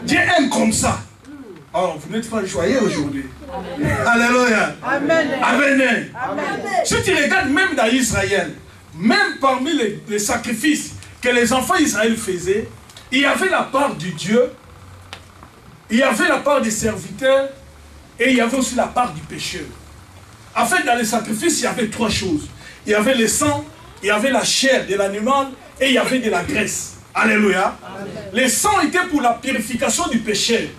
Dieu aime comme ça. Oh, vous n'êtes pas joyeux aujourd'hui. Alléluia. Amen. Amen. Si tu regardes même dans Israël, même parmi les sacrifices que les enfants d'Israël faisaient, il y avait la part du Dieu, il y avait la part des serviteurs, et il y avait aussi la part du pécheur. En fait, dans les sacrifices, il y avait trois choses. Il y avait le sang, il y avait la chair de l'animal, et il y avait de la graisse. Alléluia. Amen. Le sang était pour la purification du péché.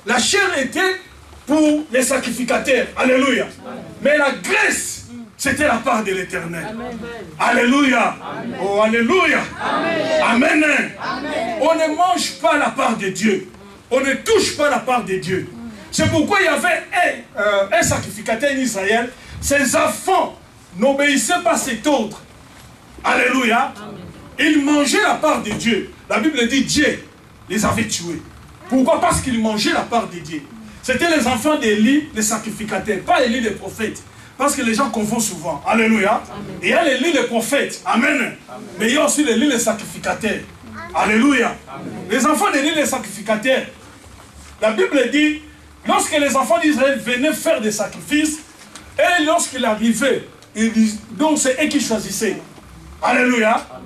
La chair était pour les sacrificateurs. Alléluia. Amen. Mais la graisse, c'était la part de l'Éternel. Alléluia. Amen. Oh, alléluia. Amen. Amen. Amen. On ne mange pas la part de Dieu. On ne touche pas la part de Dieu. C'est pourquoi il y avait un sacrificateur en Israël. Ses enfants n'obéissaient pas à cet ordre. Alléluia. Amen. Ils mangeaient la part de Dieu. La Bible dit Dieu les avait tués. Pourquoi? Parce qu'ils mangeaient la part de Dieu. C'était les enfants d'Élie, les sacrificateurs, pas Élie les prophètes. Parce que les gens confondent souvent. Alléluia. Amen. Et il y a Élie les prophètes. Amen. Amen. Mais il y a aussi Élie les sacrificateurs. Amen. Alléluia. Amen. Les enfants d'Élie les sacrificateurs. La Bible dit, lorsque les enfants d'Israël venaient faire des sacrifices, et lorsqu'il arrivait, donc c'est eux qui choisissaient. Alléluia. Amen.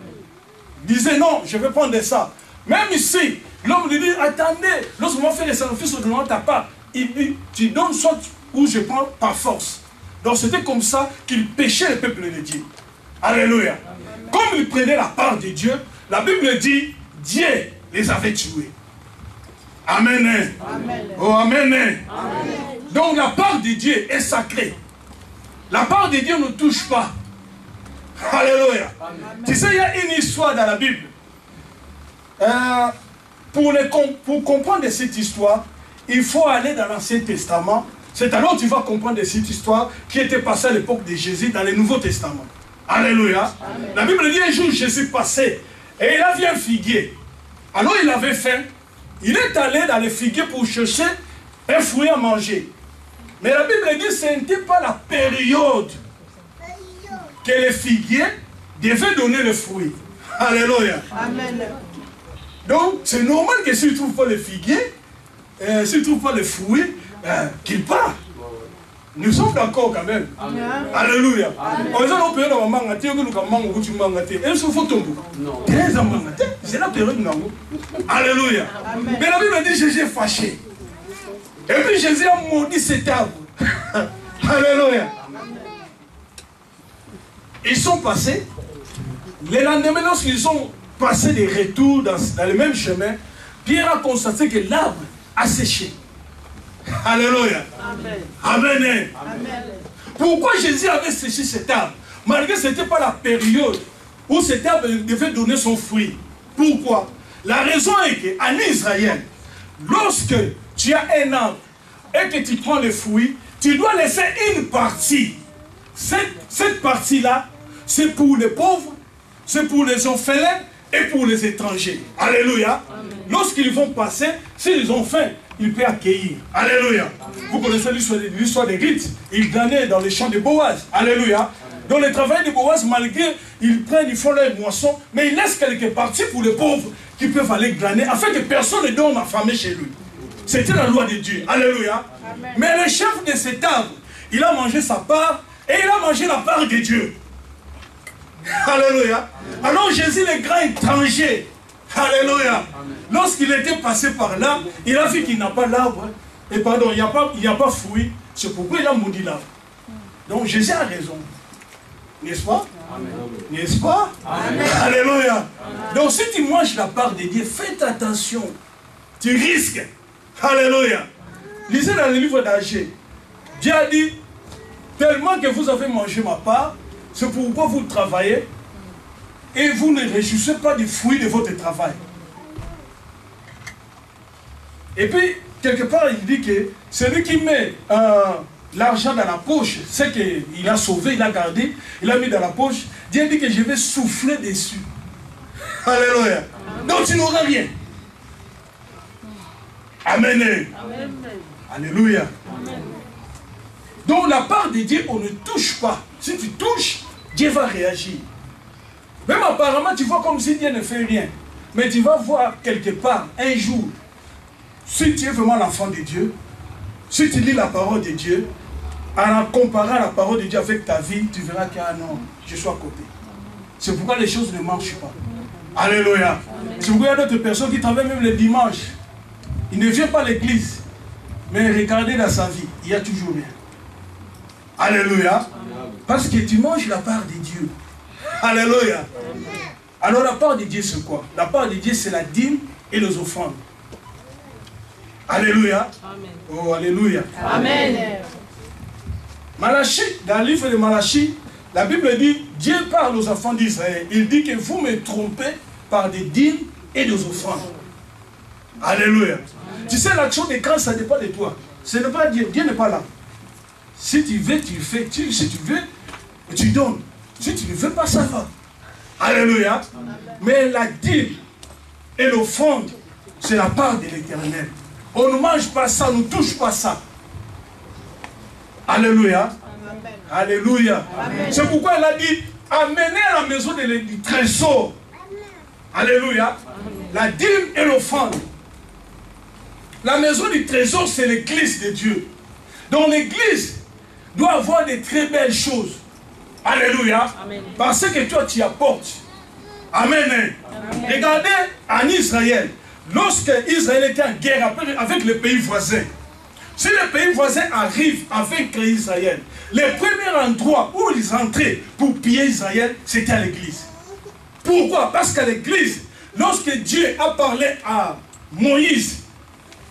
Disait non, je vais prendre ça. Même ici, l'homme lui dit, attendez, lorsqu'on fait les sacrifices, on ne demande pas. Il dit, tu donnes soit ou je prends par force. Donc c'était comme ça qu'il péchait le peuple de Dieu. Alléluia. Amen. Comme il prenait la part de Dieu, la Bible dit, Dieu les avait tués. Amen. Amen. Oh, amen. Amen. Donc la part de Dieu est sacrée. La part de Dieu ne touche pas. Alléluia. Amen. Tu sais, il y a une histoire dans la Bible. Pour comprendre cette histoire, il faut aller dans l'Ancien Testament. C'est alors que tu vas comprendre cette histoire qui était passée à l'époque de Jésus dans le Nouveau Testament. Alléluia. Amen. La Bible dit un jour Jésus passait et il a vu un figuier. Alors il avait faim. Il est allé dans le figuier pour chercher un fruit à manger. Mais la Bible dit que ce n'était pas la période que le figuier devait donner le fruit. Alléluia. Amen. Donc, c'est normal que s'il ne trouve pas le figuier, s'il ne trouve pas le fruit, qu'il part. Nous sommes d'accord quand même. Amen. Alléluia. C'est la période. Alléluia. Amen. Mais la Bible dit Jésus est fâché. Et puis Jésus a maudit cet arbre. Alléluia. Ils sont passés. Les lendemains, lorsqu'ils sont passés des retours dans le même chemin, Pierre a constaté que l'arbre a séché. Alléluia. Amen. Amen. Amen. Pourquoi Jésus avait séché cet arbre? Malgré que ce n'était pas la période où cet arbre devait donner son fruit. Pourquoi? La raison est qu'en Israël, lorsque tu as un arbre et que tu prends le fruit, tu dois laisser une partie. Cette partie-là, c'est pour les pauvres, c'est pour les orphelins et pour les étrangers. Alléluia. Lorsqu'ils vont passer, s'ils ont faim, ils peuvent accueillir. Alléluia. Amen. Vous connaissez l'histoire des rites. Ils gagnaient dans les champs de Boaz. Alléluia. Amen. Dans le travail de Boaz, malgré ils font leur moisson, mais ils laissent quelques parties pour les pauvres qui peuvent aller glaner, afin que personne ne dorme affamé chez lui. C'était la loi de Dieu. Alléluia. Amen. Mais le chef de cet arbre, il a mangé sa part et il a mangé la part de Dieu. Alléluia. Amen. Alors Jésus, le grand étranger, alléluia, lorsqu'il était passé par là, il a vu qu'il n'a pas l'arbre. Et pardon, il n'y a pas fruit. C'est pourquoi il a maudit l'arbre. Donc Jésus a raison. N'est-ce pas? N'est-ce pas? Amen. Alléluia. Amen. Donc si tu manges la part de Dieu, faites attention. Tu risques. Alléluia. Lisez dans le livre d'Agé. Dieu a dit, tellement que vous avez mangé ma part, c'est pourquoi vous travaillez et vous ne réjouissez pas du fruit de votre travail. Et puis, quelque part, il dit que celui qui met l'argent dans la poche, c'est qu'il a sauvé, il a gardé, il a mis dans la poche, Dieu dit que je vais souffler dessus. Alléluia. Donc tu n'auras rien. Amen. Amen. Alléluia. Amen. Donc la part de Dieu, on ne touche pas. Si tu touches, Dieu va réagir. Même apparemment, tu vois comme si Dieu ne fait rien. Mais tu vas voir quelque part, un jour, si tu es vraiment l'enfant de Dieu, si tu lis la parole de Dieu, en comparant la parole de Dieu avec ta vie, tu verras qu'il y a un non, je suis à côté. C'est pourquoi les choses ne marchent pas. Alléluia. C'est pourquoi il y a d'autres personnes qui travaillent même le dimanche. Ils ne viennent pas à l'église. Mais regardez dans sa vie, il y a toujours rien. Alléluia. Parce que tu manges la part de Dieu. Alléluia. Alors la part de Dieu c'est quoi? La part de Dieu c'est la dîme et les offrandes. Alléluia. Amen. Oh, alléluia. Amen. Malachie, dans le livre de Malachie, la Bible dit, Dieu parle aux enfants d'Israël. Il dit que vous me trompez par des dîmes et des offrandes. Alléluia. Amen. Tu sais, l'action des grâces, ça dépend de toi. Ce n'est pas Dieu. Dieu n'est pas là. Si tu veux, tu fais. Si tu veux, tu donnes. Si tu ne veux pas, ça va. Alléluia. Amen. Mais la dîme et l'offrande, c'est la part de l'Éternel. On ne mange pas ça, on ne touche pas ça. Alléluia. Amen. Alléluia. C'est pourquoi elle a dit, amenez à la maison du trésor. Alléluia. Amen. La dîme et l'offrande. La maison du trésor, c'est l'église de Dieu. Donc l'église doit avoir des très belles choses. Alléluia. Amen. Parce que toi, tu apportes. Amen. Amen. Regardez en Israël. Lorsque Israël était en guerre avec les pays voisins, si les pays voisins arrivent à vaincre Israël, le premier endroit où ils entraient pour piller Israël, c'était à l'église. Pourquoi? Parce qu'à l'église, lorsque Dieu a parlé à Moïse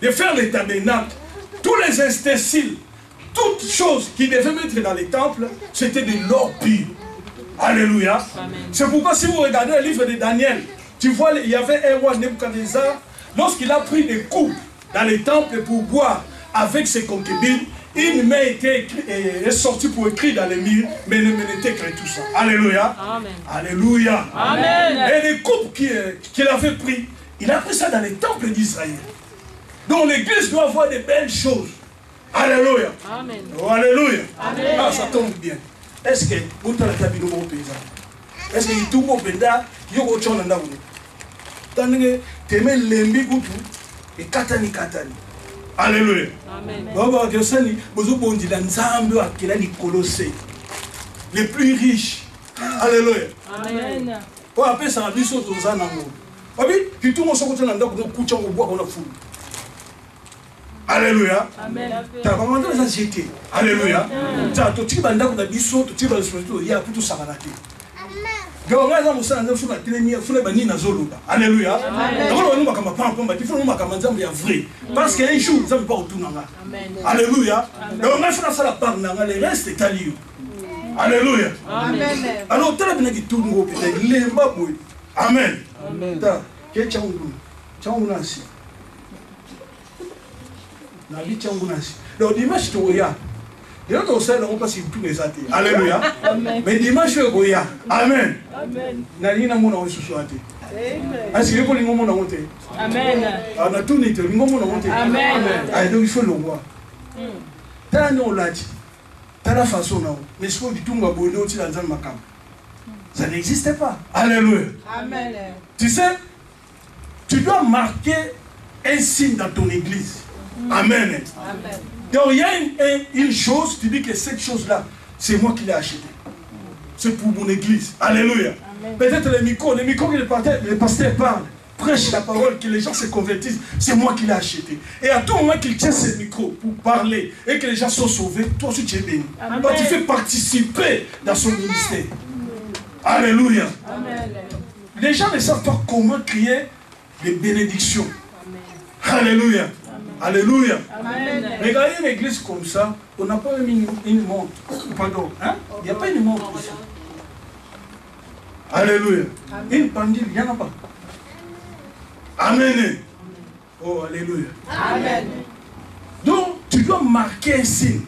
de faire les tabernacles, tous les ustensiles, toutes choses qui devaient mettre dans les temples, c'était de l'or pur. Alléluia. C'est pourquoi si vous regardez le livre de Daniel, tu vois, il y avait un roi Nebuchadnezzar, lorsqu'il a pris des coupes dans les temples pour boire avec ses concubines, une main est sortie pour écrire dans les murs, mais il n'était écrit tout ça. Alléluia. Amen. Alléluia. Amen. Et les coupes qu'il avait pris, il a pris ça dans les temples d'Israël. Donc l'église doit avoir de belles choses. Alléluia. Amen. Oh, alléluia. Amen. Ah, ça tombe bien. Est-ce que vous avez un paysan? Est-ce que tout le monde peut dire que vous avez un paysan? Tandis que tu mets l'embi goutou et katani. Alléluia. Amen. Les plus riches. Alléluia. Amen. On appelle ça la vie sur tous les amours. Puis tout le monde se retrouve dans le couchon au bois qu'on a fou. Alléluia. Amen. Tu as vraiment dans la société. Alléluia. Tu as tout ce qui va dans la vie sur tout ce qui va se retrouver. Il y a tout ça à la tête. Alléluia. Parce qu'un jour, vous n'avez pas retourné. Alléluia. Donc, on a fait ça la part, le reste est à lui. Alléluia. Alors, tu as dit tout le monde. Amen. Amen. Donc, dimanche, tu regardes. Et là, on sait, on passe tous les athées. Alléluia. Mais dimanche, je regarde. Amen. Amen. Amen. Est-ce que vous pouvez monter? Amen. On a tout nettoyé. Amen. Donc, il faut le voir. Tant on l'a dit. Tant la façon, mais ce qu'on dit, tout le monde a dans un macam. Ça n'existait pas. Alléluia. Amen. Tu sais, tu dois marquer un signe dans ton église. Amen. Amen. Donc il y a une chose, tu dis que cette chose-là, c'est moi qui l'ai achetée. C'est pour mon église. Alléluia. Peut-être les micros que le pasteur parle, prêche la parole, que les gens se convertissent, c'est moi qui l'ai acheté. Et à tout moment qu'il tient ce micro pour parler et que les gens sont sauvés, toi aussi tu es béni. Donc tu fais participer dans son ministère. Alléluia. Amen. Les gens ne savent pas comment crier les bénédictions. Amen. Alléluia. Alléluia. Amen. Regardez une église comme ça, on n'a pas mis une montre. Pardon, hein? Il n'y a pas une montre ici. Alléluia. Amen. Une pendule, il n'y en a pas. Amen. Oh, alléluia. Amen. Donc, tu dois marquer un signe.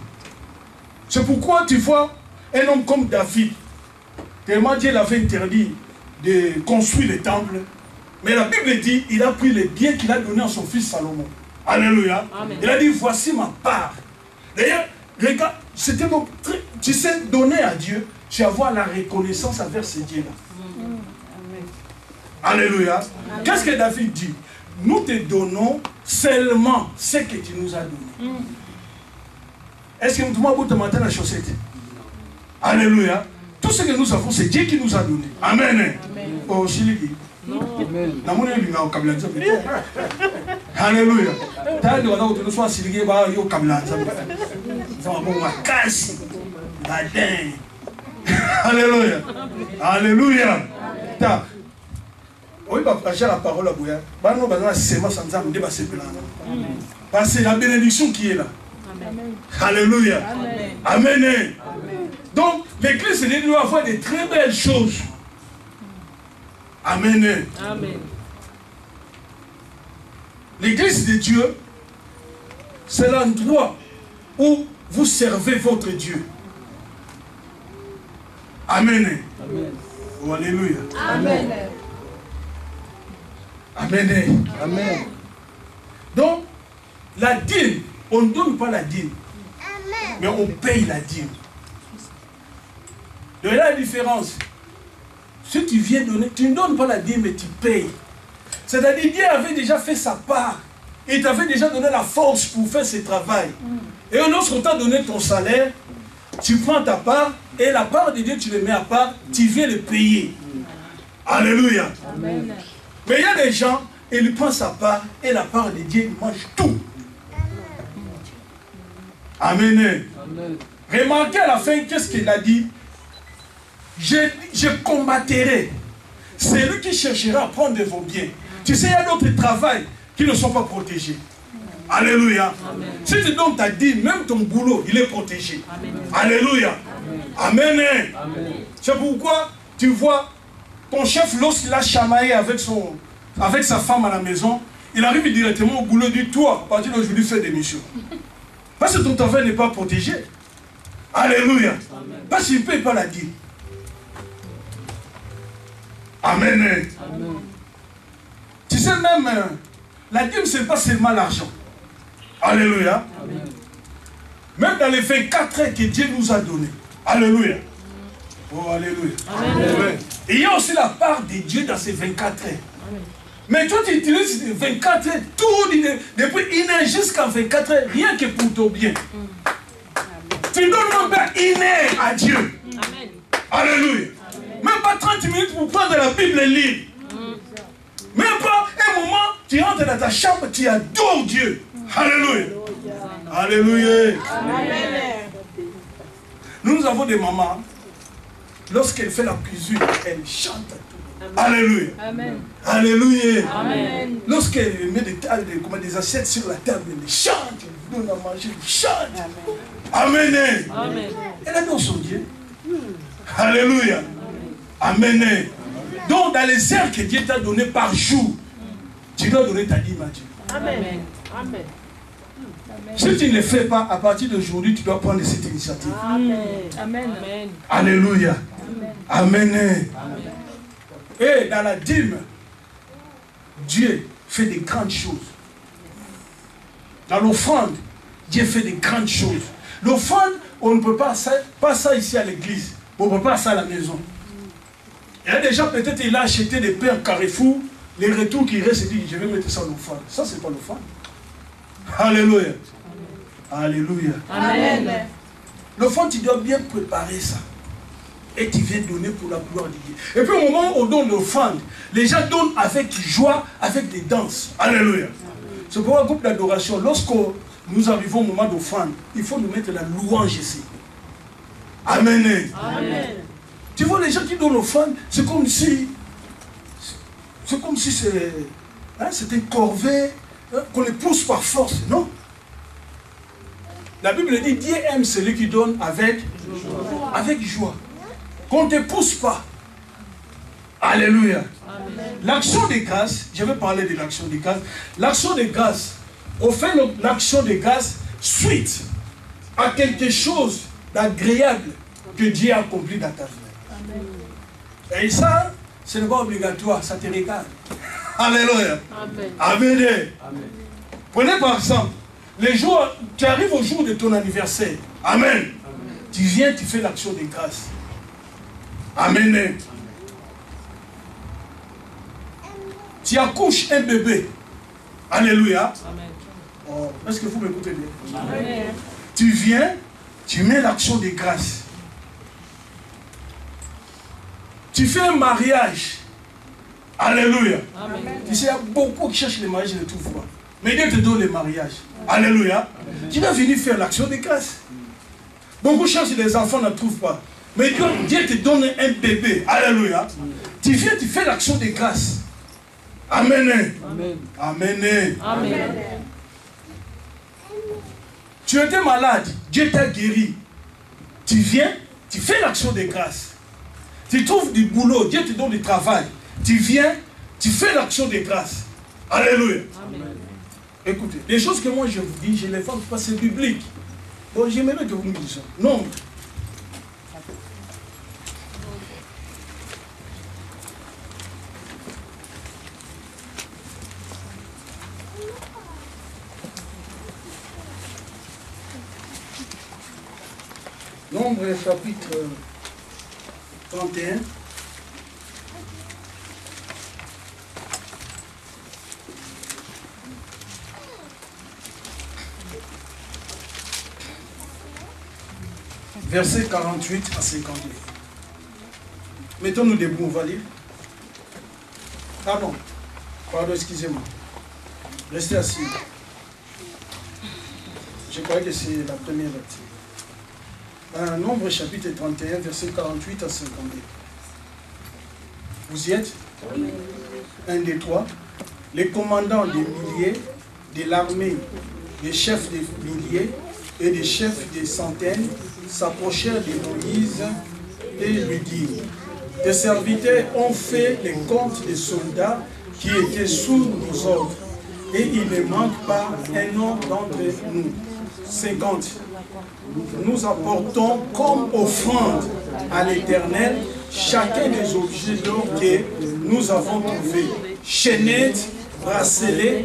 C'est pourquoi tu vois un homme comme David. Tellement Dieu l'avait interdit de construire les temples. Mais la Bible dit, il a pris les biens qu'il a donnés à son fils Salomon. Alléluia. Amen. Il a dit, voici ma part. D'ailleurs, regarde, c'était donc, tu sais, donner à Dieu, c'est avoir la reconnaissance envers ce Dieu-là. Alléluia. Qu'est-ce que David dit? nous te donnons seulement ce que tu nous as donné. Est-ce que nous avons matin la chaussette? Alléluia. Tout ce que nous avons, c'est Dieu qui nous a donné. Amen. Oh, Chiliki. Alléluia. Alléluia. Alléluia. Oui, partager la parole à Bouya. Parce que c'est la bénédiction qui est là. Alléluia. Amen. Donc, l'église doit avoir de très belles choses. Amen. L'église de Dieu, c'est l'endroit où vous servez votre Dieu. Amen. Oh, alléluia. Amen. Amen. Amen. Donc, la dîme, on ne donne pas la dîme, mais on paye la dîme. De là la différence. Si tu viens donner, tu ne donnes pas la dîme, mais tu payes. C'est-à-dire, Dieu avait déjà fait sa part. Il t'avait déjà donné la force pour faire ce travail. Et lorsqu'on t'a donné ton salaire, tu prends ta part, et la part de Dieu, tu le mets à part, tu viens le payer. Alléluia. Amen. Mais il y a des gens, ils prennent sa part, et la part de Dieu, ils mangent tout. Amen. Amen. Remarquez à la fin, qu'est-ce qu'il a dit? Je combattrai celui qui cherchera à prendre de vos biens. Tu sais, il y a d'autres travails qui ne sont pas protégés. Alléluia. Amen. Si tu donnes ta dîme, même ton boulot, il est protégé. Amen. Alléluia. Amen. Amen. C'est pourquoi tu vois ton chef, lorsqu'il a chamaillé avec sa femme à la maison, il arrive directement au boulot du toit. À partir d'aujourd'hui, fais des missions. Parce que ton travail n'est pas protégé. Alléluia. Amen. Parce qu'il ne paye pas la dîme. Amen. Amen. Tu sais même, la dîme, ce n'est pas seulement l'argent. Alléluia. Amen. Même dans les 24 heures que Dieu nous a donné. Alléluia. Oh, alléluia. Amen. Et il y a aussi la part de Dieu dans ces 24 heures. Amen. Mais toi, tu utilises 24 heures, tout, depuis 1 heure jusqu'à 24 heures, rien que pour ton bien. Tu donnes même pas 1 heure à Dieu. Amen. Alléluia. Même pas 30 minutes pour prendre la Bible et lire. Même pas un moment, tu rentres dans ta chambre, tu adores Dieu. Alléluia. Alléluia. Amen. Nous avons des mamans, lorsqu'elle fait la cuisine, elle chante à tout. Alléluia. Amen. Alléluia. Amen. Lorsqu'elle met des assiettes sur la table, elle chante, elle donne à manger, elle chante. Amen. Amen. Elle adore son Dieu. Alléluia. Amen. Donc, dans les heures que Dieu t'a donné par jour, tu dois donner ta dîme à Dieu. Amen. Amen. Si tu ne le fais pas, à partir d'aujourd'hui, tu dois prendre cette initiative. Amen. Amen. Amen. Alléluia. Amen. Amen. Et dans la dîme, Dieu fait des grandes choses. Dans l'offrande, Dieu fait des grandes choses. L'offrande, on ne peut pas ça ici à l'église. On ne peut pas ça à la maison. Il y a des gens, peut-être, il a acheté des pains Carrefour, les retours qui restent, il dit, je vais mettre ça en offrande. Ça, c'est pas l'offrande. Alléluia. Alléluia. Amen. L'offrande, tu dois bien préparer ça. Et tu viens donner pour la gloire de Dieu. Et puis au moment où on donne l'offrande, les gens donnent avec joie, avec des danses. Alléluia. C'est pour un groupe d'adoration. Lorsque nous arrivons au moment d'offrande, il faut nous mettre la louange ici. Amen. Amen. Tu vois, les gens qui donnent l'offrande, c'est comme si c'est une corvée, qu'on les pousse par force. Non. La Bible dit, Dieu aime celui qui donne avec joie. Qu'on ne te pousse pas. Alléluia. L'action de grâce, je vais parler de l'action de grâce. L'action de grâce, on fait l'action de grâce suite à quelque chose d'agréable que Dieu a accompli dans ta vie. Et ça, ce n'est pas obligatoire, ça te regarde. Alléluia. Amen. Amen. Prenez par exemple, tu arrives au jour de ton anniversaire. Amen. Tu viens, tu fais l'action de grâce. Amen. Tu accouches un bébé. Alléluia. Amen. Oh, est-ce que vous m'écoutez bien? Amen. Tu viens, tu mets l'action de grâce. Tu fais un mariage. Alléluia. Amen. Tu sais, il y a beaucoup qui cherchent les mariages et ne trouvent pas. Mais Dieu te donne les mariages. Alléluia. Tu vas venir faire l'action de grâce. Beaucoup cherchent les enfants, ne trouvent pas. Mais Dieu te donne un bébé. Alléluia. Tu viens, tu fais l'action de grâce. Amen. Amen. Amen. Amen. Tu étais malade, Dieu t'a guéri. Tu viens, tu fais l'action de grâce. Tu trouves du boulot, Dieu te donne du travail. Tu viens, tu fais l'action de grâce. Alléluia. Amen. Écoutez, les choses que moi je vous dis, je les vends pas, c'est biblique. Bon, j'aimerais que vous me disiez. Non. Nombre chapitre 31. Verset 48 à 52. Mettons-nous debout, on va lire. Pardon, excusez-moi. Restez assis. Je croyais que c'est la première lecture. Nombre chapitre 31, verset 48 à 52. Vous y êtes? Oui. 1, 2, 3. Les commandants des milliers de l'armée, les chefs des milliers et des chefs des centaines s'approchèrent de Moïse et lui dirent: tes serviteurs ont fait les comptes des soldats qui étaient sous nos ordres, et il ne manque pas un nom d'entre nous. 50. Nous apportons comme offrande à l'Éternel chacun des objets d'or que nous avons trouvés: chaînettes, bracelets,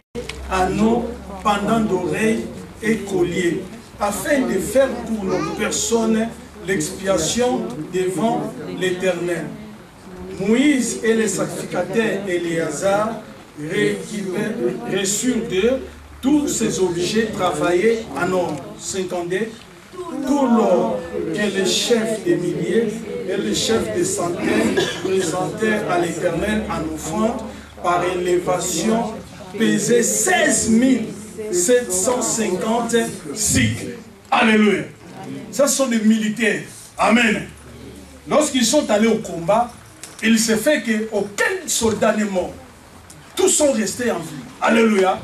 anneaux, pendants d'oreilles et colliers, afin de faire pour nos personnes l'expiation devant l'Éternel. Moïse et les sacrificateurs Éléazar reçurent d'eux tous ces objets travaillés en or. 52. Tout l'or que les chefs des milliers et les chefs des centaines présentèrent à l'Éternel en offrande par élévation pesait 16 750 cycles. Alléluia. Ça, ce sont des militaires. Amen. Lorsqu'ils sont allés au combat, il s'est fait qu'aucun soldat n'est mort. Tous sont restés en vie. Alléluia.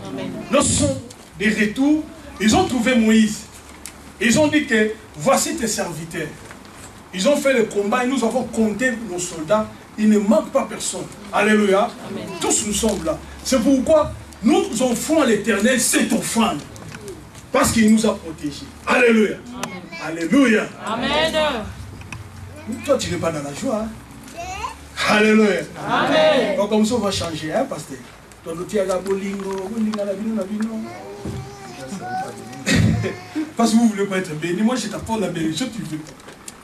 Lorsqu'ils sont de retour, ils ont trouvé Moïse. Ils ont dit que voici tes serviteurs. Ils ont fait le combat et nous avons compté nos soldats. Il ne manque pas personne. Alléluia. Amen. Tous nous sommes là. C'est pourquoi nous offrons à l'Éternel cette offrande. Parce qu'il nous a protégés. Alléluia. Amen. Alléluia. Amen. Toi, tu n'es pas dans la joie. Hein? Alléluia. Amen. Donc, comme ça, on va changer, hein, pasteur. Parce que vous ne voulez pas être béni. Moi, je t'apporte la bénédiction, tu veux.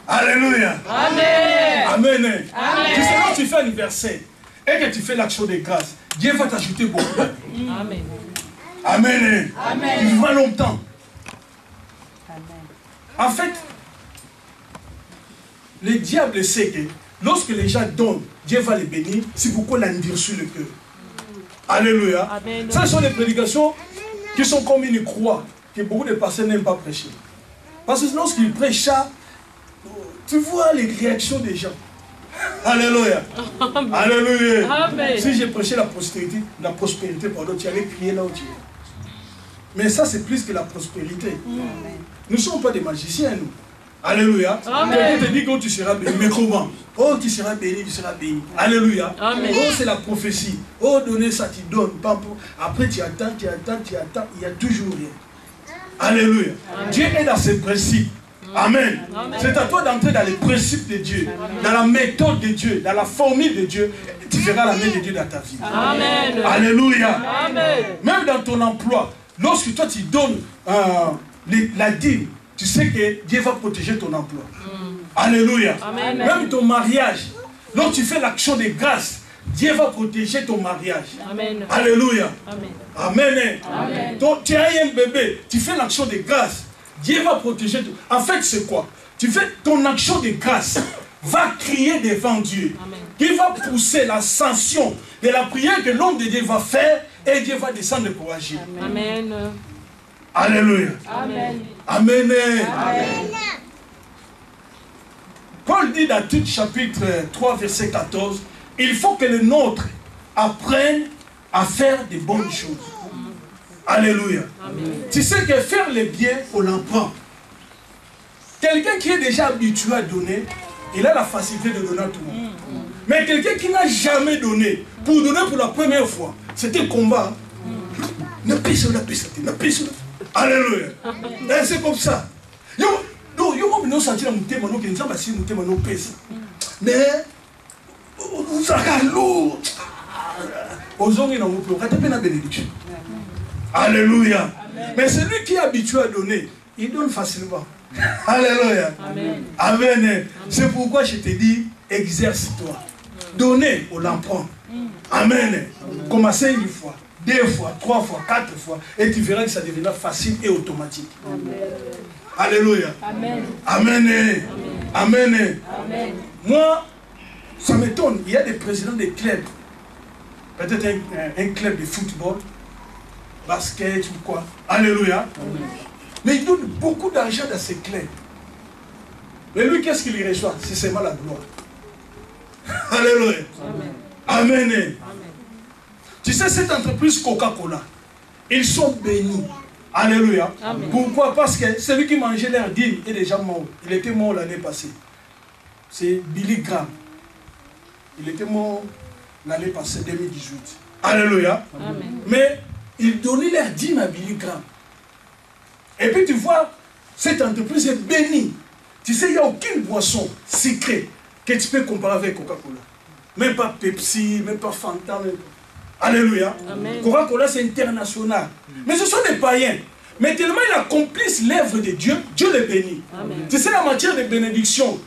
Alléluia. Amen. Amen. Amen. Tu sais, quand tu fais un verset et que tu fais l'action de grâce, Dieu va t'ajouter beaucoup. Amen. Amen. Amen. Tu vivras longtemps. En fait, le diable sait que lorsque les gens donnent, Dieu va les bénir. C'est pourquoi il a une sur le cœur. Alléluia. Amen. Ça, ce sont des prédications qui sont comme une croix, que beaucoup de personnes n'aiment pas prêcher. Parce que lorsqu'ils prêchent ça, tu vois les réactions des gens. Alléluia. Amen. Alléluia. Amen. Si j'ai prêché la prospérité, pardon, tu allais crier là où tu es. Mais ça, c'est plus que la prospérité. Amen. Nous ne sommes pas des magiciens, nous. Alléluia. Quelqu'un te dit que tu seras béni. Mais comment? Oh, tu seras béni, tu seras béni. Alléluia. Amen. Oh, c'est la prophétie. Oh, donner ça, tu donnes. Après, tu attends. Il n'y a toujours rien. Alléluia. Amen. Dieu est dans ses principes. Amen. C'est à toi d'entrer dans les principes de Dieu, dans la méthode de Dieu, dans la formule de Dieu. Tu verras la main de Dieu dans ta vie. Amen. Alléluia. Amen. Même dans ton emploi, lorsque toi tu donnes la dîme, tu sais que Dieu va protéger ton emploi. Alléluia. Amen. Même ton mariage, lorsque tu fais l'action de grâce, Dieu va protéger ton mariage. Amen. Alléluia. Amen. Amen. Amen. Donc, tu as un bébé, tu fais l'action de grâce. Dieu va protéger. En fait, c'est quoi? Tu fais ton action de grâce. Va crier devant Dieu. Amen. Qui va pousser l'ascension de la prière que l'homme de Dieu va faire et Dieu va descendre pour agir. Amen. Alléluia. Amen. Amen. Amen. Paul dit dans Tite chapitre 3 verset 14, il faut que les nôtres apprennent à faire de bonnes choses. Alléluia. Amen. Tu sais que faire le bien, on l'apprend. Quelqu'un qui est déjà habitué à donner, il a la facilité de donner à tout le monde. Mais quelqu'un qui n'a jamais donné, pour donner pour la première fois, c'était un combat. Alléluia. C'est comme ça. Mais vous avez lourd. Alléluia. Mais celui qui est habitué à donner, il donne facilement. Alléluia. Amen. Amen. C'est pourquoi je te dis, exerce-toi. Donner, on l'apprend. Amen. Commencez une fois, 2 fois, 3 fois, 4 fois, et tu verras que ça deviendra facile et automatique. Amen. Alléluia. Amen. Amen. Amen. Amen. Moi, ça m'étonne. Il y a des présidents de clubs. Peut-être un club de football, basket ou quoi. Alléluia. Amen. Mais il donne beaucoup d'argent dans ces clubs. Mais lui, qu'est-ce qu'il y reçoit? C'est seulement la gloire. Alléluia. Amen. Amen. Amen. Tu sais, cette entreprise Coca-Cola, ils sont bénis. Alléluia. Amen. Pourquoi? Parce que celui qui mangeait leur dîme est déjà mort. Il était mort l'année passée. C'est Billy Graham. Il était mort l'année passée, 2018. Alléluia. Amen. Mais il donnait leur dîme à Billy Graham. Et puis tu vois, cette entreprise est bénie. Tu sais, il n'y a aucune boisson secrète que tu peux comparer avec Coca-Cola. Même pas Pepsi, même pas Fanta. Même pas. Alléluia. Coca-Cola, c'est international. Mais ce sont des païens. Mais tellement ils accomplissent l'œuvre de Dieu, Dieu les bénit. Amen. Tu sais, la matière de bénédiction,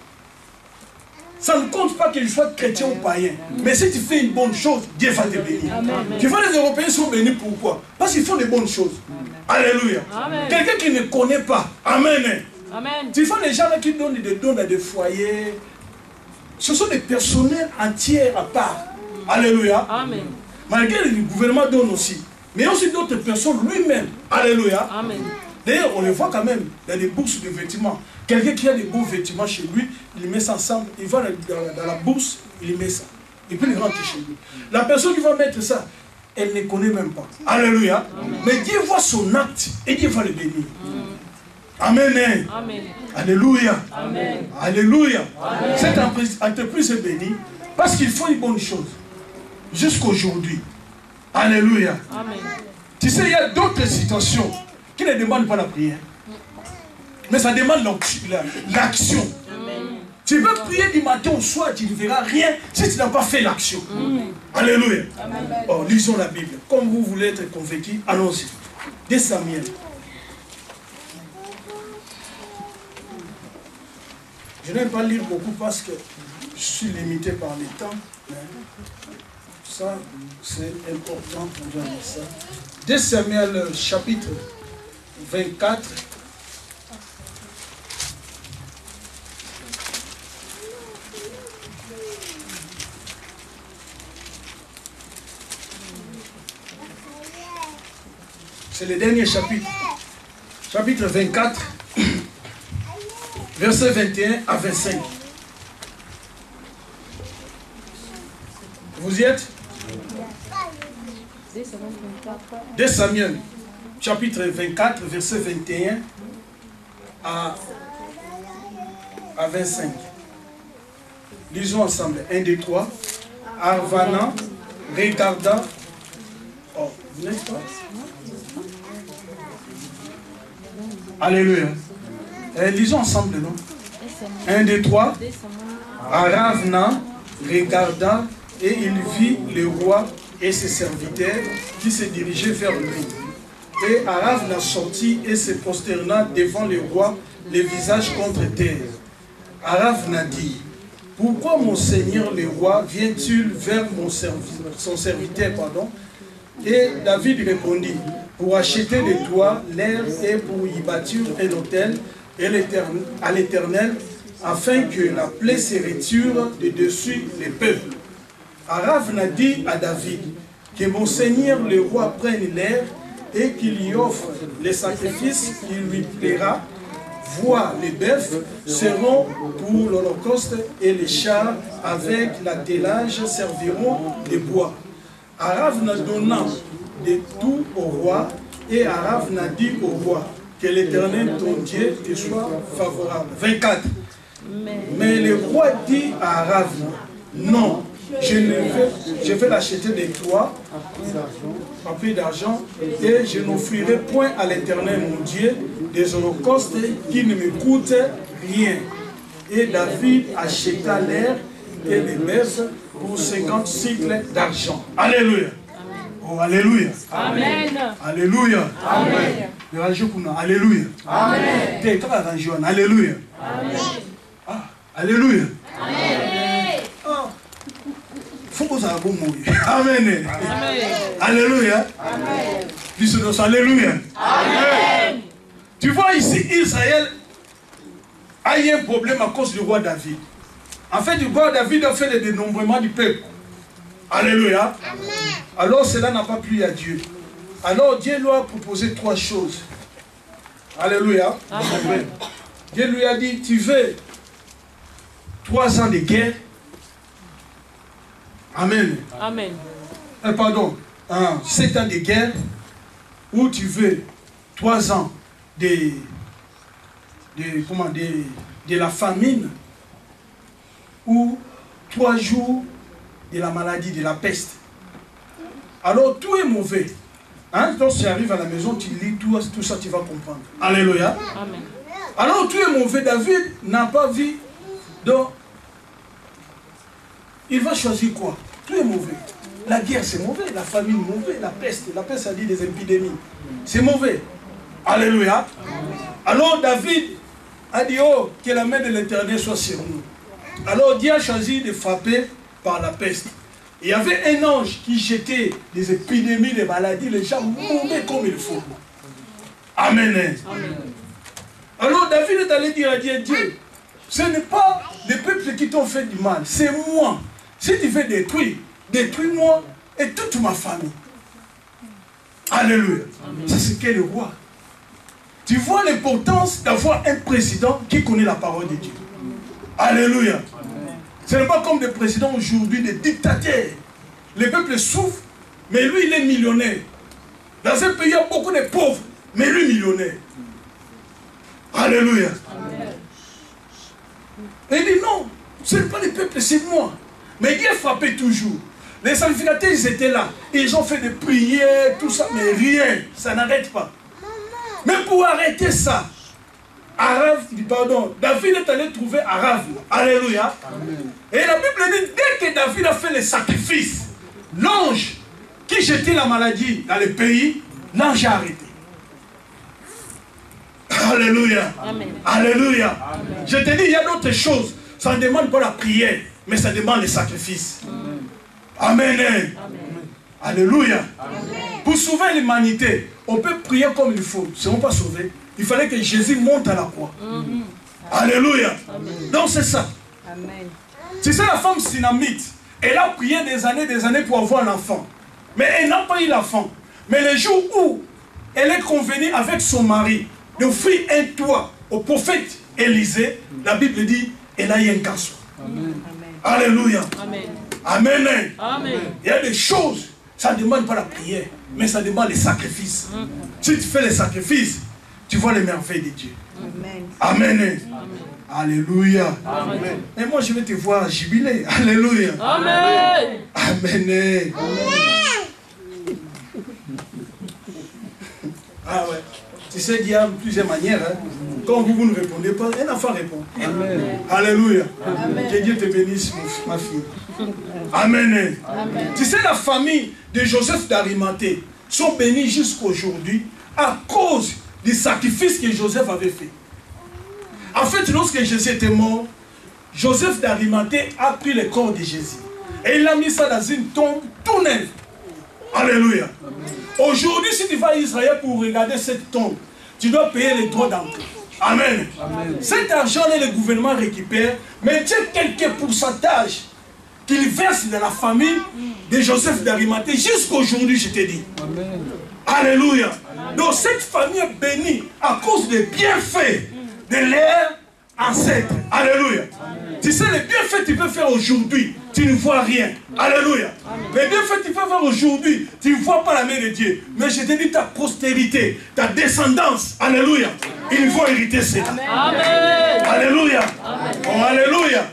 ça ne compte pas qu'il soit chrétien ou païen. Mais si tu fais une bonne chose, Dieu va te bénir. Amen. Tu vois, les Européens sont bénis pourquoi? Parce qu'ils font des bonnes choses. Alléluia. Amen. Quelqu'un qui ne connaît pas. Amen. Amen. Tu vois les gens là qui donnent des dons à des foyers. Ce sont des personnels entiers à part. Alléluia. Amen. Malgré le gouvernement donne aussi. Mais aussi d'autres personnes lui-même. Alléluia. Amen. D'ailleurs, on les voit quand même dans des bourses de vêtements. Quelqu'un qui a des beaux vêtements chez lui, il met ça ensemble, il va dans la bourse, il met ça. Et puis il rentre chez lui. La personne qui va mettre ça, elle ne connaît même pas. Alléluia. Amen. Mais Dieu voit son acte et Dieu va le bénir. Amen. Amen. Alléluia. Amen. Alléluia. Amen. Cette entreprise est bénie parce qu'ils font une bonne chose. Jusqu'aujourd'hui. Alléluia. Amen. Tu sais, il y a d'autres situations qui ne demandent pas la prière. Mais ça demande l'action. Tu peux prier du matin au soir, tu ne verras rien si tu n'as pas fait l'action. Alléluia. Amen. Oh, lisons la Bible. Comme vous voulez être convaincu, allons-y. 2 Samuel. Je n'aime pas lire beaucoup parce que je suis limité par le temps. Ça, c'est important pour dire ça. 2 Samuel chapitre 24. C'est le dernier chapitre. Chapitre 24, verset 21 à 25. Vous y êtes? 2 Samuel, chapitre 24, verset 21 à 25. Lisons ensemble. 1, 2, 3. Arvana regarda. Oh, vous n'êtes pas? Alléluia. Lisons ensemble, non? 1, 2, 3. Aravna regarda et il vit le roi et ses serviteurs qui se dirigeaient vers lui. Et Aravna sortit et se prosterna devant le roi, le visage contre terre. Aravna dit, pourquoi mon Seigneur le roi vient-il vers son serviteur, pardon? Et David répondit, pour acheter de toi l'air et pour y bâtir un autel à l'Éternel, afin que la plaie se retire de dessus les peuples. Aravna dit à David, que mon Seigneur le roi prenne l'air et qu'il y offre les sacrifices qui lui plaira. Vois, les bœufs seront pour l'holocauste et les chars avec l'attelage serviront de bois. Aravna donna de tout au roi, et Aravna dit au roi, que l'Éternel ton Dieu te soit favorable. 24. Mais le roi dit à Aravna, non, je vais l'acheter de toi, à prix d'argent, et je n'offrirai point à l'Éternel mon Dieu des holocaustes qui ne me coûtent rien. Et David acheta l'air et les bœufs pour 50 cycles d'argent. Alléluia. Oh, alléluia. Amen. Alléluia. Amen. Alléluia. Amen. Alléluia. Ah, alléluia. Amen. Ah. Faut que ça bon mourir. Amen. Alléluia. Amen. Alléluia. Amen. Tu vois ici, Israël a eu un problème à cause du roi David. En fait, le roi David a fait le dénombrement du peuple. Alléluia. Amen. Alors cela n'a pas plu à Dieu. Alors Dieu lui a proposé 3 choses. Alléluia. Amen. Dieu lui a dit, tu veux 3 ans de guerre. Amen. Amen. Pardon, 7 ans de guerre, ou tu veux 3 ans de la famine, ou 3 jours de la maladie, de la peste. Alors tout est mauvais. Hein? Donc si tu arrives à la maison, tu lis tout ça, tu vas comprendre. Alléluia. Amen. Alors tout est mauvais. David n'a pas vu. Donc, il va choisir quoi? Tout est mauvais. La guerre, c'est mauvais. La famine, mauvais. La peste, ça dit des épidémies. C'est mauvais. Alléluia. Alors David a dit, oh, que la main de l'Éternel soit sur nous. Alors Dieu a choisi de frapper par la peste. Il y avait un ange qui jetait des épidémies, des maladies, les gens mouraient comme il faut. Amen. Amen. Alors David est allé dire à Dieu, Dieu, ce n'est pas les peuples qui t'ont fait du mal, c'est moi. Si tu veux détruire, détruis-moi et toute ma famille. Alléluia. Amen. Ça c'est quel roi. Tu vois l'importance d'avoir un président qui connaît la parole de Dieu. Alléluia. Amen. Ce n'est pas comme des présidents aujourd'hui, des dictateurs. Les peuples souffrent, mais lui il est millionnaire. Dans un pays, il y a beaucoup de pauvres, mais lui millionnaire. Alléluia. Amen. Et il dit non, ce n'est pas les peuples, c'est moi. Mais Dieu frappait toujours. Les sacrificateurs, ils étaient là. Ils ont fait des prières, tout ça, mais rien. Ça n'arrête pas. Mais pour arrêter ça, David est allé trouver Arav. Alléluia. Amen. Et la Bible dit, dès que David a fait les sacrifices, l'ange qui jetait la maladie dans le pays, l'ange a arrêté. Alléluia. Amen. Alléluia. Amen. Je te dis, il y a d'autres choses. Ça ne demande pas la prière, mais ça demande les sacrifices. Amen. Amen. Amen. Alléluia. Amen. Pour sauver l'humanité, on peut prier comme il faut. Ils ne seront pas sauvés. Il fallait que Jésus monte à la croix. Alléluia. Amen. Donc c'est ça. Amen. C'est ça la femme Sunamite. Elle a prié des années pour avoir l'enfant. Mais elle n'a pas eu l'enfant. Mais le jour où elle est convenue avec son mari d'offrir un toit au prophète Élisée, la Bible dit, elle a eu un garçon. Amen. Alléluia. Amen. Amen. Amen. Il y a des choses, ça ne demande pas la prière, mais ça demande les sacrifices. Si tu fais les sacrifices, tu vois les merveilles de Dieu. Amen. Amen. Amen. Alléluia. Amen. Et moi, je vais te voir jubiler. Alléluia. Amen. Amen. Amen. Ah ouais. Tu sais qu'il y a plusieurs manières. Hein. Quand vous ne répondez pas, un enfant répond. Amen. Alléluia. Amen. Que Dieu te bénisse, ma fille. Amen. Amen. Tu sais, la famille de Joseph d'Arimathée sont bénis jusqu'à aujourd'hui à cause du sacrifice que Joseph avait fait. En fait, lorsque Jésus était mort, Joseph d'Arimathée a pris le corps de Jésus. Et il a mis ça dans une tombe tout neuve. Alléluia. Aujourd'hui, si tu vas à Israël pour regarder cette tombe, tu dois payer les droits d'entrée. Amen. Amen. Cet argent-là, le gouvernement récupère, mais tu as quelques pourcentages qu'il verse dans la famille de Joseph d'Arimathée jusqu'à aujourd'hui, je te dis. Amen. Alléluia. Amen. Donc cette famille est bénie à cause des bienfaits de leurs ancêtres. Alléluia. Amen. Tu sais, les bienfaits que tu peux faire aujourd'hui, tu ne vois rien. Alléluia. Amen. Les bienfaits que tu peux faire aujourd'hui, tu ne vois pas la main de Dieu. Mais je te dis, ta postérité, ta descendance, alléluia, ils vont hériter cela. Amen. Alléluia. Amen. Oh, alléluia.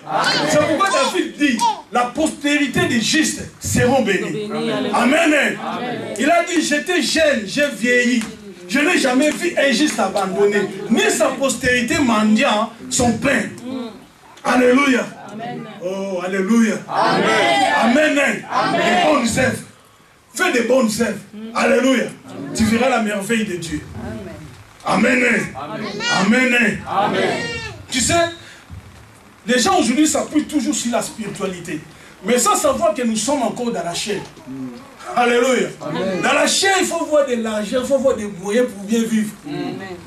C'est pourquoi David dit, la postérité des justes seront bénis. Amen. Amen. Amen. Il a dit, j'étais jeune, j'ai vieilli. Je n'ai jamais vu un juste abandonné, ni sa postérité mendiant son pain. Alléluia. Amen. Oh, alléluia. Amen. Amen. Amen. Des bonnes œuvres. Fais des bonnes œuvres. Alléluia. Amen. Tu verras la merveille de Dieu. Amen. Amen. Amen. Amen. Tu sais, les gens aujourd'hui s'appuient toujours sur la spiritualité. Mais sans savoir que nous sommes encore dans la chair. Alléluia. Amen. Dans la chair, il faut voir de l'argent, il faut voir des moyens pour bien vivre. Amen.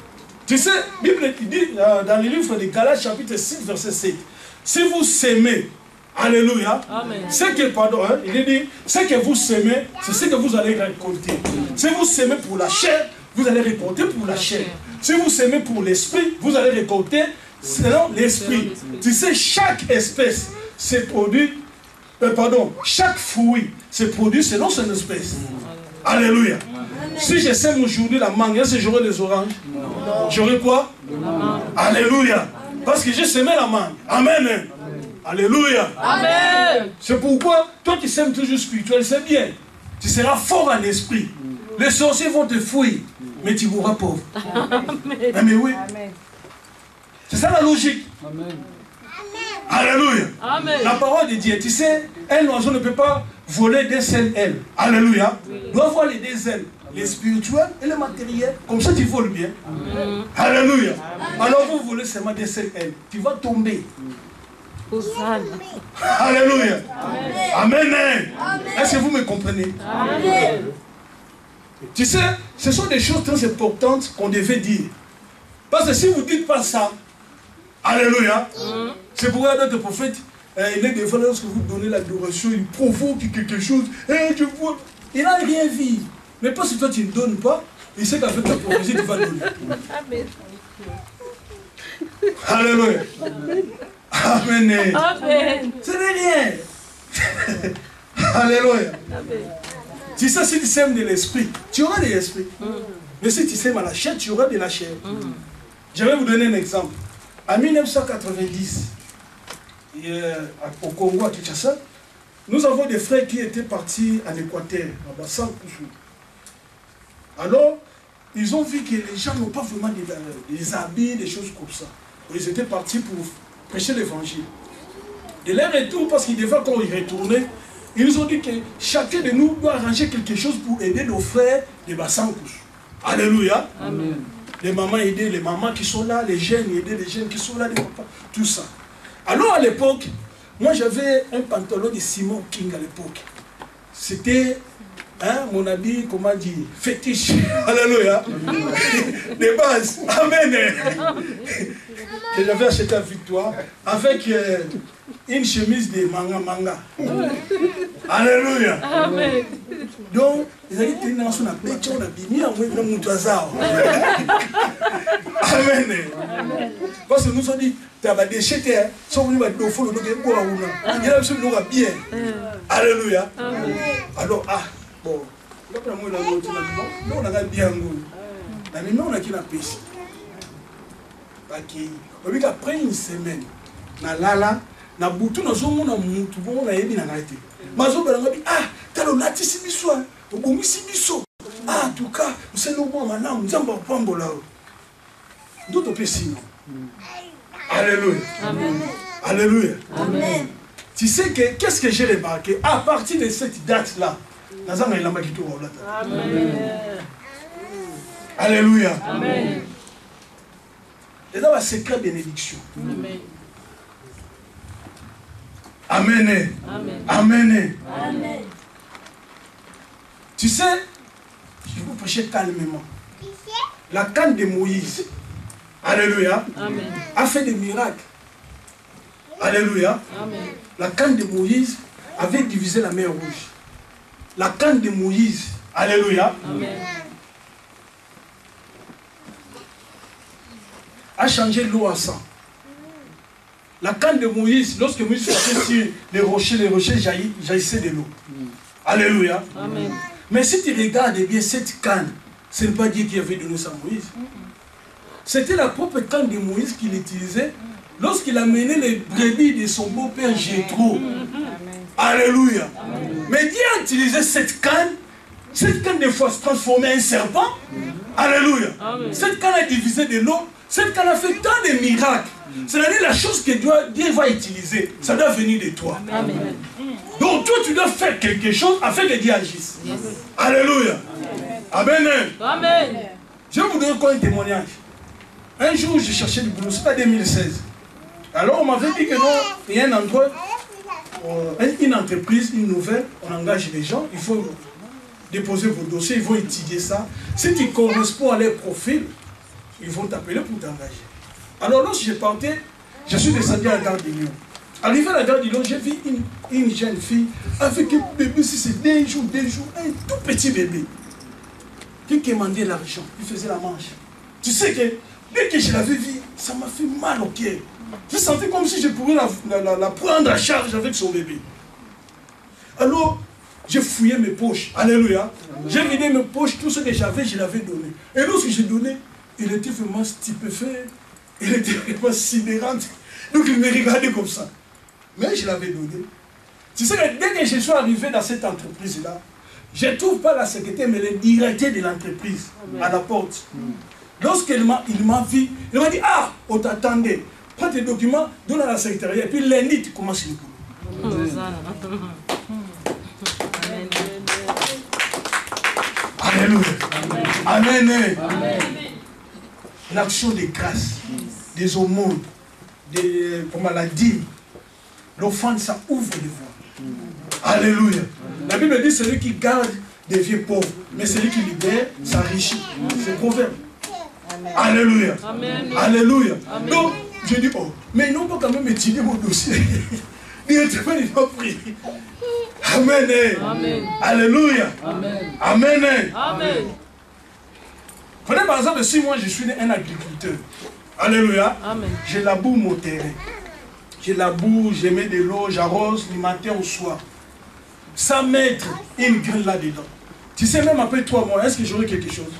Tu sais, la Bible dit dans le livre de Galates, chapitre 6, verset 7, si vous s'aimez, alléluia, ce que vous s'aimez, c'est ce que vous allez récolter. Si vous s'aimez pour la chair, vous allez récolter pour la chair. Si vous s'aimez pour l'esprit, vous allez récolter selon l'esprit. Tu sais, chaque espèce se produit, chaque fruit se produit selon son espèce. Alléluia. Si je sème aujourd'hui la mangue, est-ce que j'aurai des oranges? J'aurai quoi? Alléluia. Parce que j'ai semé la mangue. Amen. Alléluia. Amen. C'est pourquoi, toi qui sèmes toujours spirituel, c'est bien. Tu seras fort en esprit. Les sorciers vont te fouiller, mais tu mourras pauvre. Amen. Mais oui. C'est ça la logique. Amen. Alléluia. Amen. La parole de Dieu, tu sais, un oiseau ne peut pas voler des seule aile. Alléluia. Il doit avoir les deux ailes, les spirituels et les matériels. Comme ça, tu voles bien. Amen. Alléluia. Amen. Alors, vous volez seulement des seules ailes. Tu vas tomber. Alléluia. Amen. Amen. Est-ce que vous me comprenez? Amen. Tu sais, ce sont des choses très importantes qu'on devait dire. Parce que si vous ne dites pas ça, alléluia, c'est pourquoi notre prophète, il est devant lorsque vous donnez l'adoration, il provoque quelque chose. Et tu vois, il n'a rien vu. Mais pas si toi tu ne donnes pas, il sait qu'avec ta prophétie, tu vas donner. Amen. Alléluia. Amen. Amen. Ce n'est rien. Alléluia. Amen. Tu sais, si tu sèmes de l'esprit, tu auras de l'esprit. Mais si tu sèmes à la chair, tu auras de la chair. Je vais vous donner un exemple. En 1990, au Congo, à Kinshasa, nous avons des frères qui étaient partis en Équateur, à Bassan-Koussou. Alors, ils ont vu que les gens n'ont pas vraiment des habits, des choses comme ça. Ils étaient partis pour prêcher l'évangile. De leur retour, parce qu'ils devaient encore y retourner, ils nous ont dit que chacun de nous doit arranger quelque chose pour aider nos frères de Bassan-Koussou. Alléluia. Amen. Les mamans aider les mamans qui sont là, les jeunes aider les jeunes qui sont là, les papas, tout ça. Alors à l'époque, moi j'avais un pantalon de Simon King à l'époque. C'était mon habit, comment dire, fétiche. Alléluia. De base. Amen. Que j'avais acheté à Victoire avec une chemise de manga. Alléluia. Amen. Donc, ils avaient été dans son appel, on a bien mis Amen. Parce que nous avons dit, tu as des déchets, si on va te faire il y a absolument bien. Alléluia. Alors, bon, on a bien mais non, on a qui la pêche. Après une semaine, na lala, na boutou, na zomo, na moutou, on a ébi na naïté. Mazo Belangabi, t'as lati si biso, obomi si biso. En tout cas, vous savez, nous avons maintenant, nous avons pas un là. D'autres pays sinon. Alléluia. Amen. Alléluia. Amen. Tu sais que, qu'est-ce que j'ai remarqué? À partir de cette date-là, nous avons un lambakito. Amen. Alléluia. Amen. Et dans la secret bénédiction. Amen. Amen. Amen. Amen. Amen. Tu sais, je vais vous prêcher calmement. La canne de Moïse, alléluia, Amen. a fait des miracles. Alléluia. Amen. La canne de Moïse avait divisé la mer Rouge. La canne de Moïse, alléluia, Amen. a changé l'eau en sang. La canne de Moïse, lorsque Moïse frappait sur les rochers jaillissaient de l'eau. Alléluia. Amen. Mais si tu regardes bien cette canne, ce n'est pas Dieu qui avait donné ça à Moïse. C'était la propre canne de Moïse qu'il utilisait lorsqu'il a mené les brebis de son beau-père Jéthro. Alléluia. Mais Dieu a utilisé cette canne des fois se transformait en serpent. Alléluia. Cette canne a divisé de l'eau. Cette canne a fait tant de miracles. C'est-à-dire la chose que Dieu va utiliser, ça doit venir de toi. Amen. Donc toi, tu dois faire quelque chose afin que Dieu agisse. Yes. Alléluia. Amen. Amen. Je vais vous donner encore un témoignage. Un jour, je cherchais du boulot, c'était en 2016. Alors on m'avait dit que non, il y a un endroit, une entreprise, une nouvelle, on engage les gens, il faut déposer vos dossiers, ils vont étudier ça. Si tu corresponds à leur profil, ils vont t'appeler pour t'engager. Alors lorsque je partais, je suis descendu à la gare de Lyon. Arrivé à la gare de Lyon, j'ai vu une jeune fille avec un bébé, si c'est d'un jour, un tout petit bébé, qui demandait l'argent, qui faisait la manche. Tu sais que dès que je l'avais vu, ça m'a fait mal au cœur. Je sentais comme si je pourrais la prendre à charge avec son bébé. Alors, j'ai fouillé mes poches. Alléluia. J'ai vidé mes poches, tout ce que j'avais, je l'avais donné. Et lorsque j'ai donné, il était vraiment stupéfait. Il était vraiment sidérant. Donc il me regardait comme ça. Mais je l'avais donné. Tu sais que dès que je suis arrivé dans cette entreprise-là, je ne trouve pas la secrétaire, mais le directeur de l'entreprise à la porte. Lorsqu'il m'a vu, il m'a dit, ah, on t'attendait. Prends tes documents, donne à la secrétaire. Et puis lundi, tu commences le boulot. Alléluia. Amen. Amen. L'action des grâces, des aumônes, comme la dîme, l'offrande, ça ouvre les voies. Alléluia. La Bible dit celui qui garde devient pauvre, mais celui qui libère s'enrichit. C'est proverbe. Alléluia. Amen. Alléluia. Amen. Donc, je dis, oh, mais ils n'ont pas quand même étudié mon dossier. Directement, ils m'ont pris. Amen. Amen. Alléluia. Amen. Amen. Amen. Prenez par exemple, si moi je suis un agriculteur, alléluia, amen. Je laboure mon terrain. Je laboure, je mets de l'eau, j'arrose du matin au soir. Sans mettre une graine là-dedans. Tu sais, même après 3 mois, est-ce que j'aurai quelque chose?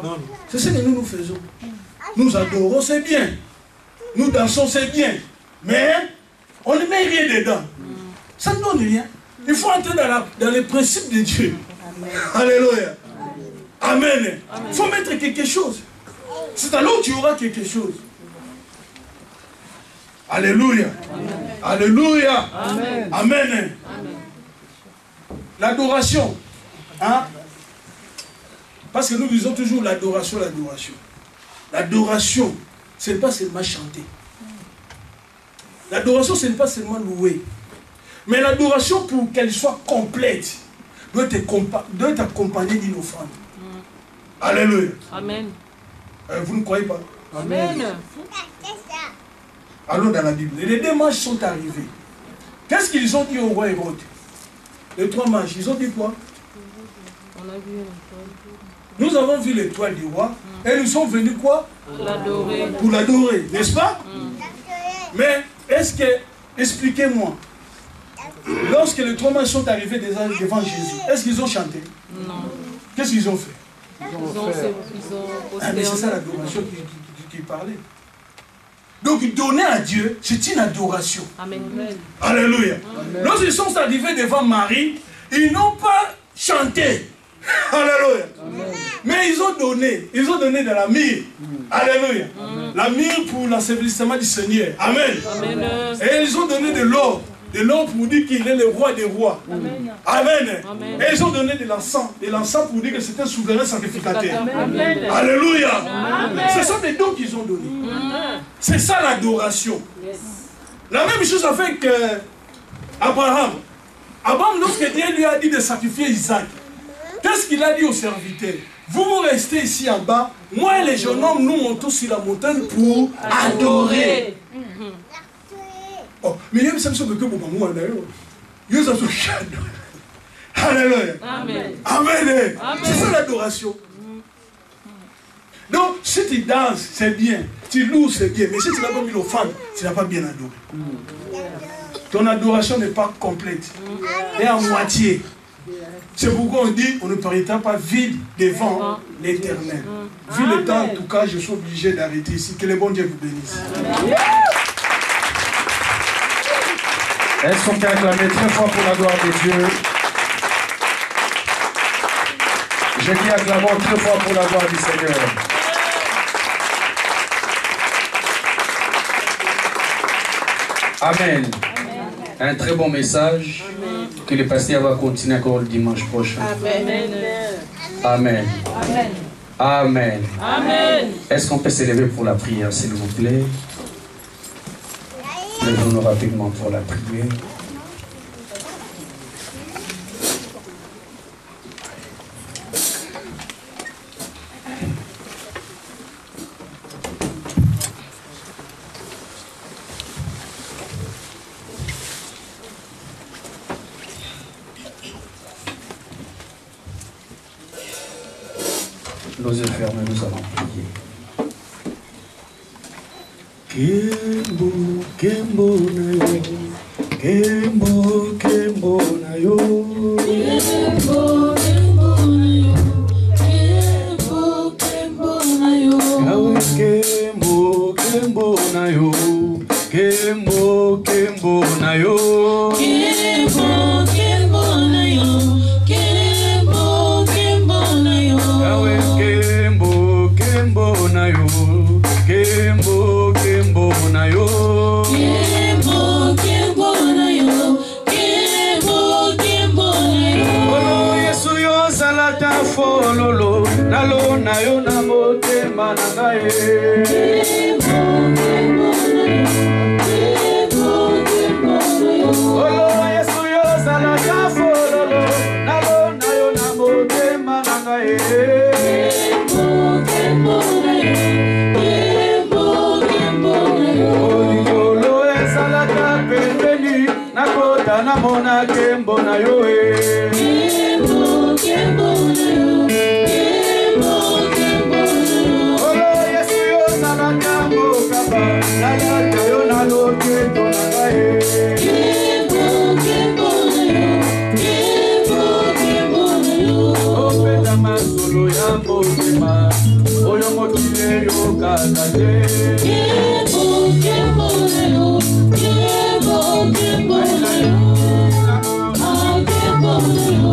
Non. C'est ce que nous faisons. Nous adorons, c'est bien. Nous dansons, c'est bien. Mais on ne met rien dedans. Ça ne donne rien. Il faut entrer dans les principes de Dieu. Alléluia. Amen. Il faut mettre quelque chose. C'est alors que tu auras quelque chose. Alléluia. Amen. Alléluia. Amen. Amen. L'adoration. Hein? Parce que nous disons toujours l'adoration, l'adoration. L'adoration, ce n'est pas seulement chanter. L'adoration, ce n'est pas seulement louer. Mais l'adoration, pour qu'elle soit complète, doit être accompagnée d'une offrande. Alléluia. Amen. Vous ne croyez pas? Amen. Allons dans la Bible. Les 2 mages sont arrivés. Qu'est-ce qu'ils ont dit au roi Hérode? Les 3 mages, ils ont dit quoi? On a vu l'étoile. Nous avons vu l'étoile du roi. Et nous sommes venus quoi? L'adorer. Pour l'adorer, n'est-ce pas? Mais est-ce que, expliquez-moi, lorsque les 3 mages sont arrivés devant Jésus, est-ce qu'ils ont chanté? Non. Qu'est-ce qu'ils ont fait? Mais c'est ça l'adoration qui parlait. Donc donner à Dieu, c'est une adoration. Amen. Alléluia. Lorsqu'ils sont arrivés devant Marie, ils n'ont pas chanté. Alléluia. Amen. Mais ils ont donné de la myrrhe. Alléluia. La myrrhe pour l'ensevelissement du Seigneur. Amen. Amen. Et ils ont donné de l'or. De l'or pour dire qu'il est le roi des rois. Amen. Amen. Amen. Et ils ont donné de l'encens. De l'encens pour dire que c'est un souverain sacrificateur. Amen. Alléluia. Amen. Ce sont des dons qu'ils ont donnés. C'est ça l'adoration. Yes. La même chose avec Abraham, lorsque Dieu lui a dit de sacrifier Isaac, qu'est-ce qu'il a dit aux serviteurs? Vous restez ici en bas, moi et les jeunes hommes, nous montons sur la montagne pour adorer. Oh, mais il y a ça que vous Alléluia. Amen. Amen. C'est ça l'adoration. Donc, si tu danses, c'est bien. Tu loues, c'est bien. Mais si tu n'as pas mis l'offrande, tu n'as pas bien adoré. Ton adoration n'est pas complète. Elle est à moitié. C'est pourquoi on dit on ne paraîtra pas vide devant l'Éternel. Vu le temps, en tout cas, je suis obligé d'arrêter ici. Que le bon Dieu vous bénisse. Est-ce qu'on peut acclamer très fort pour la gloire de Dieu? Je dis acclamons très fort pour la gloire du Seigneur. Amen. Un très bon message que le pasteur va continuer encore le dimanche prochain. Amen. Amen. Amen. Amen. Amen. Est-ce qu'on peut s'élever pour la prière, s'il vous plaît? Levons-nous rapidement pour la prière. Nos yeux fermés, nous allons prier. Kembo, Kembo na yo, Kembo, Kembo na yo, Kembo, Kembo na yo, Kembo, Kembo na yo, Kembo, Kembo na yo, Kembo, Kembo na yo, Kembo, Kembo na yo, Kembo, Kembo na yo, Kembo, Kembo na yo, Kembo, Kembo na yo, Kembo, Kembo na yo, Kembo, Kembo na yo. Olo Yesu yo salata fololo, nalo na yo na motema na ngai. Kembo, Kembo na yo, Kembo, Kembo na yo. Olo Yesu yo salata fololo, nalo na yo na motema na ngai. Kembo, Kembo na yo. Nakota na mona kembo na yo e. Kembo, Kembo na yo. Kembo, Kembo na yo. Olo Yesu yo salata mokaba, nalata yo na loketo na ngai. Kembo, Kembo na yo. Kembo, Kembo na yo. Opeta masolo ya motema, oyo mokile yo kakate. Kembo, Kembo na yo. Kembo, Kembo na yo. Kembo na yo.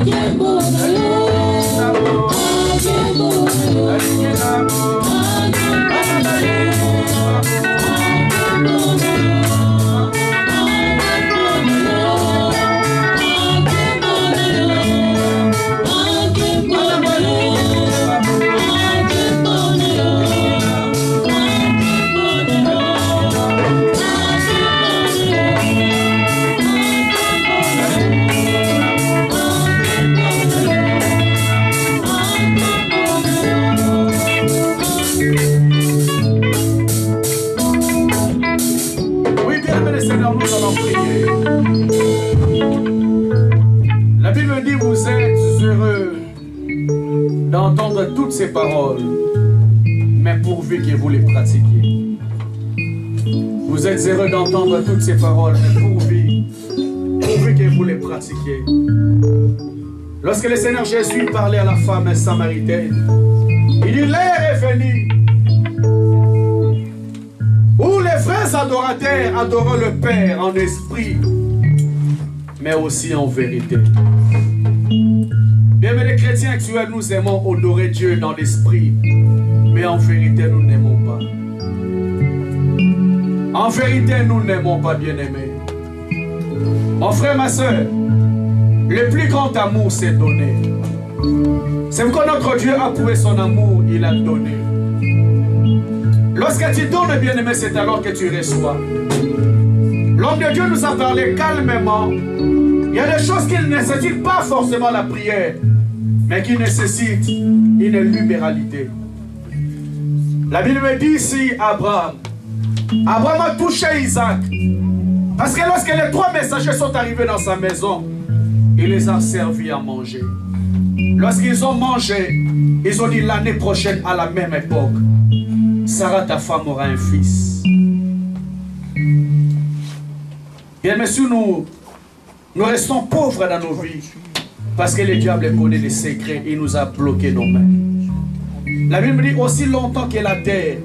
Kembo na yo. Kembo d'entendre toutes ces paroles, mais pourvu que vous les pratiquiez. Vous êtes heureux d'entendre toutes ces paroles, mais pourvu que vous les pratiquiez. Lorsque le Seigneur Jésus parlait à la femme samaritaine, il dit: l'heure est venue où les vrais adorateurs adorent le Père en esprit, mais aussi en vérité. Bien, mais les chrétiens actuels, nous aimons honorer Dieu dans l'esprit, mais en vérité, nous n'aimons pas. En vérité, nous n'aimons pas, bien-aimés. Mon frère, ma soeur, le plus grand amour, c'est donner. C'est pourquoi notre Dieu a prouvé son amour, il a donné. Lorsque tu donnes, bien-aimé, c'est alors que tu reçois. L'homme de Dieu nous a parlé calmement. Il y a des choses qui ne nécessitent pas forcément la prière, mais qui nécessitent une libéralité. La Bible me dit ici, Abraham a touché Isaac. Parce que lorsque les 3 messagers sont arrivés dans sa maison, il les a servis à manger. Lorsqu'ils ont mangé, ils ont dit l'année prochaine à la même époque, Sarah, ta femme, aura un fils. Bien sûr, nous restons pauvres dans nos vies parce que le diable connaît les secrets et nous a bloqué nos mains. La Bible dit aussi longtemps que la terre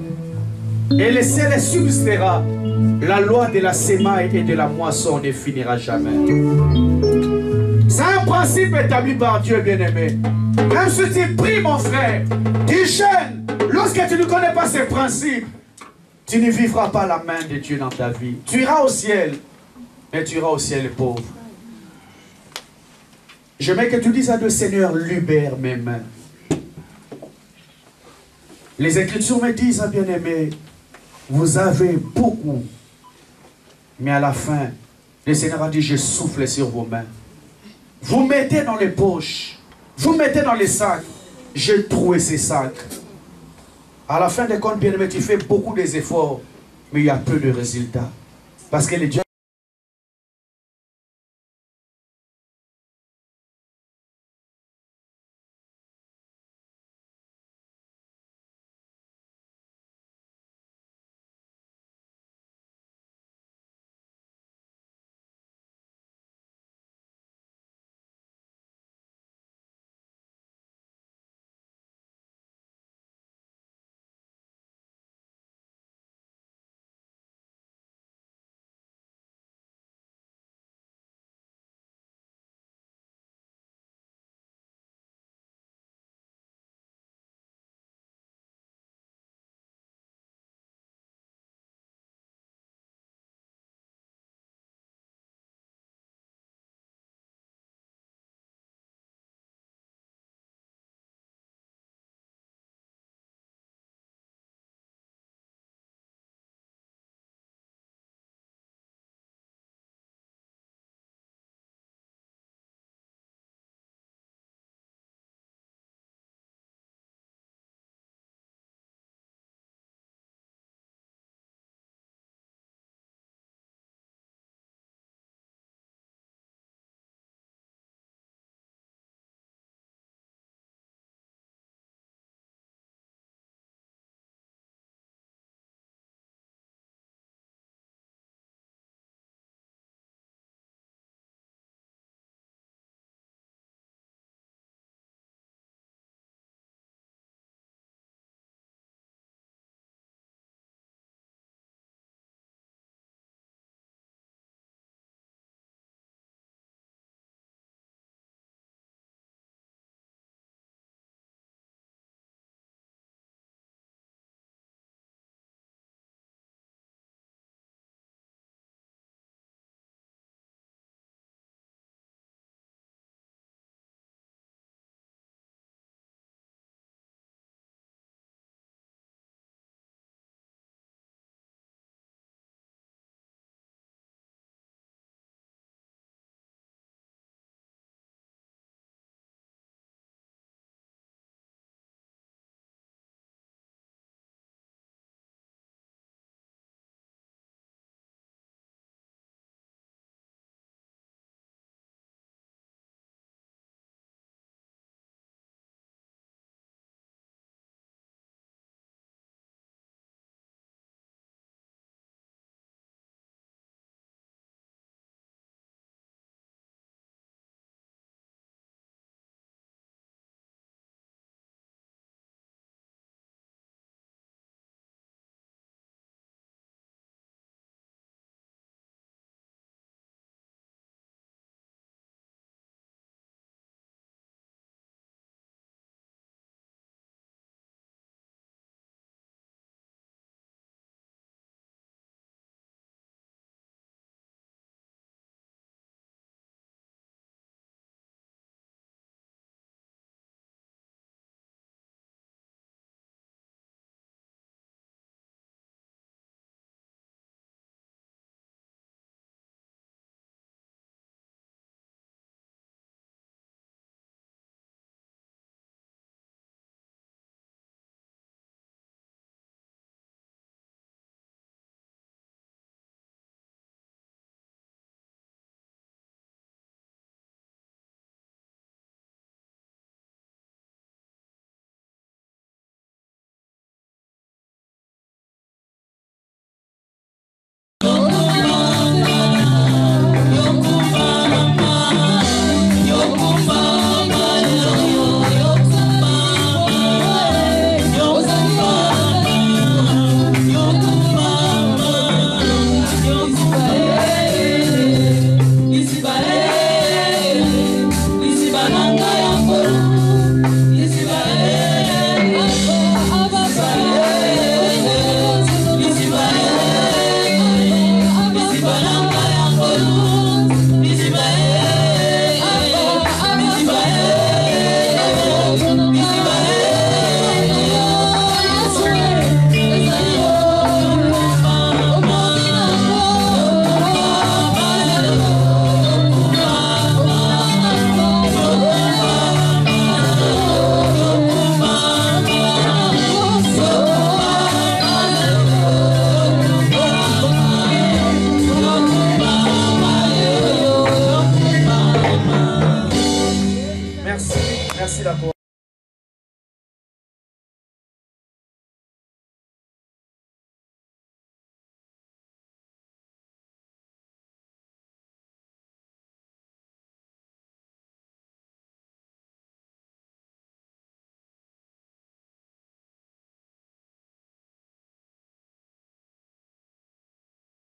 et le ciel subsistera, la loi de la semaille et de la moisson ne finira jamais. C'est un principe établi par Dieu, bien-aimé. Même si tu pries, mon frère, tu jeûnes, lorsque tu ne connais pas ces principes, tu ne vivras pas la main de Dieu dans ta vie. Tu iras au ciel, mais tu iras au ciel pauvre. J'aimerais que tu dises à Dieu, Seigneur, libère mes mains. Les Écritures me disent, bien-aimé, vous avez beaucoup, mais à la fin, le Seigneur a dit, je souffle sur vos mains. Vous mettez dans les poches, vous mettez dans les sacs. J'ai trouvé ces sacs. À la fin des comptes, bien-aimé, tu fais beaucoup d'efforts, mais il y a peu de résultats. Parce que les dieux